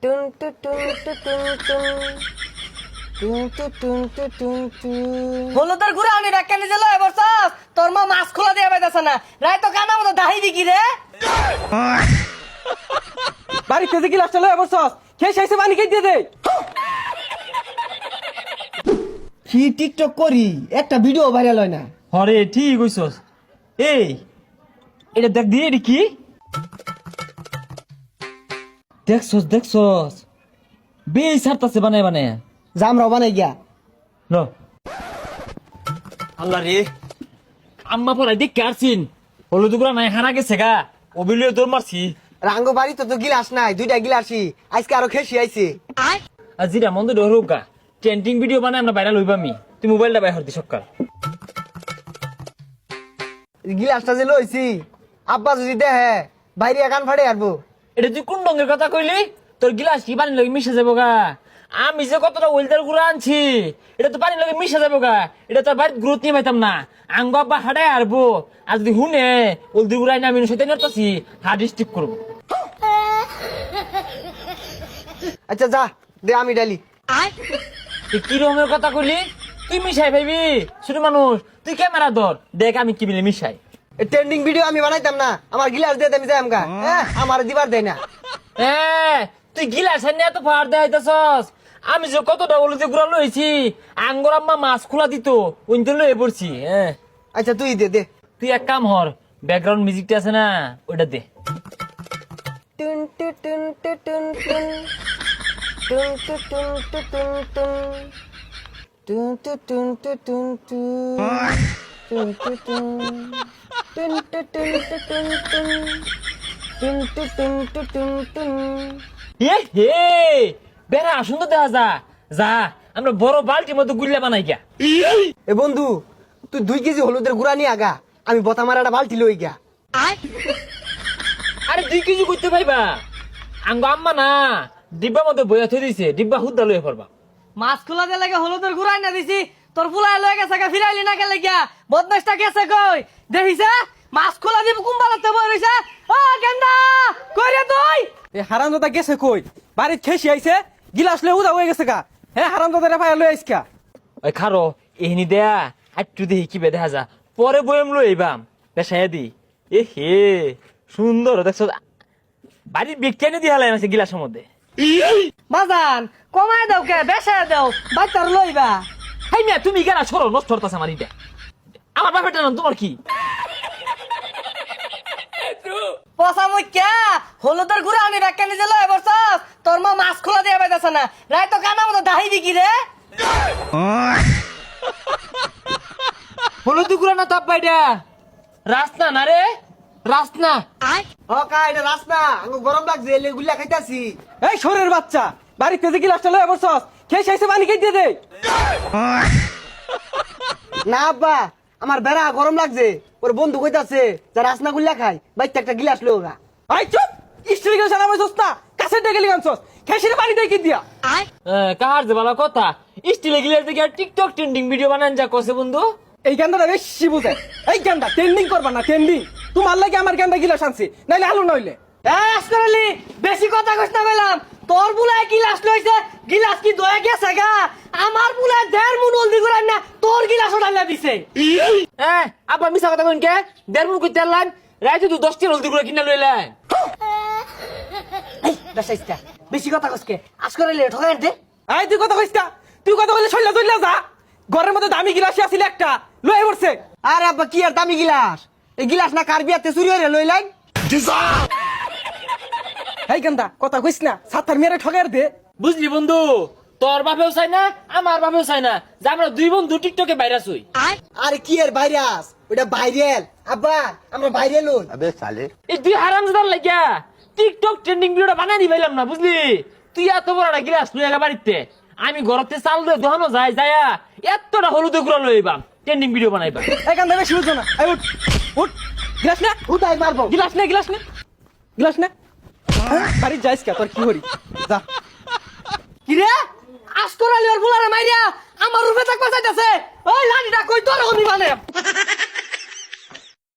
টুন টু টুন টু টুন টুন টুন টু টুন টু টুন টুন হলুদের গুড়া আনি রাখকানি জেলো এবার সস তোর মা মাছ খোলা দিয়ে বাইতাছ না রাই তো কানা মতো দাহি দিকি রে বাড়ি থেকে গিলাস চলো এবার সস খেয়ে শেষে পানি খেয়ে দিয়ে দে। কি টিকটক করি একটা ভিডিও ভাইরাল হয় না। হরে ঠিক কইছস। এই এটা দেখ দিয়ে এটি কি দেখছস বেশ ছাড়তাছে বানায় বানায় জামরাও বানাই গিয়া ল আল্লাহ রে আম্মা পড়াই দেখ কারছিন হলুদ গুড়া নাই হারা গেছে গা অবিলিয়ে দৌড় মারছি রাঙ্গ বাড়ি তো গিলাস নাই দুইটা গিলাসি আজকে আরো খেসি আইছে আর জিরা মন্দ ডরুক গা ট্রেন্ডিং ভিডিও বানায় আমরা ভাইরাল হইবামি তুই মোবাইলটা বাইর হরতি সকাল গিলাসটা যে লইছি আব্বা যদি দেহে বাইরে কান ফাড়ে আরবো। এটা তুই কোন রঙের কথা কইলি তোর গিলাস কি পানি লাগে মিশে যাবো গা আমি যে কতটা ওয়েলদার গুড়া আনছি এটা তো পানি লাগে মিশে যাবো গা এটা তোর বাড়ির গ্রোথ নিয়ে পাইতাম না আঙ্গ আব্বা হাডায় আরবো আর যদি হুনে ওলদি গুড়াই না আমি সেটা নিয়ে হার্ড স্টিপ করবো। আচ্ছা যা দে আমি ডালি তুই কি রকমের কথা কইলি তুই মিশাই ভাইবি ছোট মানুষ তুই ক্যামেরা ধর দেখ আমি কি মিলে মিশাই ট্রেন্ডিং ভিডিও আমি বানাইতাম না আমার গিলাস দিয়ে আমি যাই আমকা আমার দিবার দেয় না। তুই গিলাস নিয়ে এত ফার দেখাইতেছস আমি যে কতটা ওলদি গুড়া লইছি আঙ্গর আম্মা মাছ খোলা দিত ওইতে লয়ে পড়ছি আচ্ছা তুই দে দে তুই এক কাম হর ব্যাকগ্রাউন্ড মিউজিকটা আছে না ওটা দে টুন টু টুন টু টুন টুন টুন টু টুন টু টুন টুন টুন টু টুন টু টুন টুন টুন টু টুন টুন টু টুন টু টুন টুন টুন টু টুন টু টুন টুন হে বেড়া সুন্দর দেখা যা আমরা বড় বালতির মধ্যে গুল্লা বানাই গিয়া এ বন্ধু তুই 2 কেজি হলুদের গুড়া নিয়ে আগা আমি বতা মারাটা বালতি লই গিয়া। আরে 2 কেজি করতে পাইবা আঙ্গ আম্মা না ডিব্বার মধ্যে বইয়া থই দিছে ডিব্বা হুদ্দা লয়ে পড়বা মাছ খোলা দিয়ে লাগে হলুদের গুড়াই না দিছি তোর ফুলাই লয়ে গেছে গা ফিরাইলি না গেলে গিয়া বদমাসটা গেছে কই দেখিছে মাছ খোলা দিব কুম্বালাতে বই রইছে ও গেন্দা কই রে তুই এ হারামজাদা গেছে কই বাড়ি খেসি আইছে গিলাস লয়ে উদা হয়ে গেছে গা হ্যাঁ হারামজাদা পায়া লয়ে আইসকা ওই খারো এহনি দেয়া আটটু দেখি কি দেখা যা পরে বইম লই আইবাম পেশায় দি এ হে সুন্দর দেখছো বাড়ির বিজ্ঞানী দি হালাই আছে গিলাসের মধ্যে বাজান কমায় দাও কে বেশা দাও বাচ্চার লইবা হাই মিয়া তুমি কেন সরো নষ্ট হতাছে আমার ইটা আমার বাপেরটা নাম তোমার কি পচা মুখ্যা হলুদের গুড়া আনি রাখকানি জেলো এবার সস তোর মা মাছ খোলা দিয়ে বাইতাছ না রাই তো কানা মতো দাহি দিকি রে হলুদ গুড়া না তাপ বাইডা রাস্তা না রে রাস্তা ও কা এটা রাস্তা আমি গরম লাগছে এলে গুল্লা খাইতাছি। এই শোরের বাচ্চা বাড়ি থেকে গিলাসটা লয়ে বসছস খেয়ে শেষে পানি খেয়ে দিয়ে দে না আব্বা আমার বেড়া গরম লাগছে ওর বন্ধু কইতাছে যা রাসনা গুল্লা খাই বাইতে একটা গিলাস লোগা। আই চুপ স্ত্রী গেল সালামে সস্তা কাছে ডেকে লিগানছস খেয়ে পানি দিয়ে কি দিয়া কাহার যে বালা কথা স্টিলে গিলাস দেখে টিকটক ট্রেন্ডিং ভিডিও বানান যা কসে বন্ধু এই গান্ডাটা বেশি বুঝে এই গান্ডা ট্রেন্ডিং করবা না ট্রেন্ডিং তোমার লাগে আমার গান্ডা গিলাস আনছি নাইলে আলু নইলে আসলে বেশি কথা কইছ না বললাম তোর বুলায় গিলাস লইছে গিলাস কি দয়ে গেছে গা আমার বুলায় 1.5 মুন হলদি গুড়া না তোর গিলাস ওঠাইলা দিছে আব্বা মিছা কথা কইন কে 1.5 মুন কইতে আনলাম রাইতে তুই 10 টি হলদি গুড়া কিনা লইলা বেশাইস্তা বেশি কথা কইছকে আজকে লে ঠকাই দে আই তুই কথা কইস্তা তুই কথা কইলে ছইলা চইলা যা ঘরের মধ্যে দামি গিলাস আছিল একটা লয়ে পড়ছে আরে আব্বা কি আর দামি গিলাস এই গিলাস না কার বিয়াতে চুরি হইরে লই লাইন এই গান্দা কথা কইস না সাতার মেরে ঠগার দে বুঝলি বন্ধু তোর বাপেও চাই না আমার বাপেও চাই না যে আমরা দুই বন্ধু টিকটকে ভাইরাস হই আরে কি আর ভাইরাস ওটা ভাইরাল আব্বা আমরা ভাইরাল হই। এই দুই হারামজাদার লাগিয়া টিকটক ট্রেন্ডিং ভিডিওটা বানাই দি পাইলাম না বুঝলি তুই এত বড় একটা গিলাস লই আগা বাড়িতে আমি ঘরতে চাল দিয়ে দোহানো যায় যায়া এতটা হলুদ গুঁড়া লইবাম ট্রেন্ডিং ভিডিও বানাইবা এই গান্দা বেশি বুঝো না এই উঠ উঠ গিলাস না উঠাই মারবো গিলাস নে গিলাস নে গিলাস নে বাড়ি যাইস কে তোর কি হরি যা কি রে আজকে লে ওর বুলারে মাইরা আমার রূপে তাক বাঁচাইতাছে ওই লাঠিটা কই তোর আমি মানে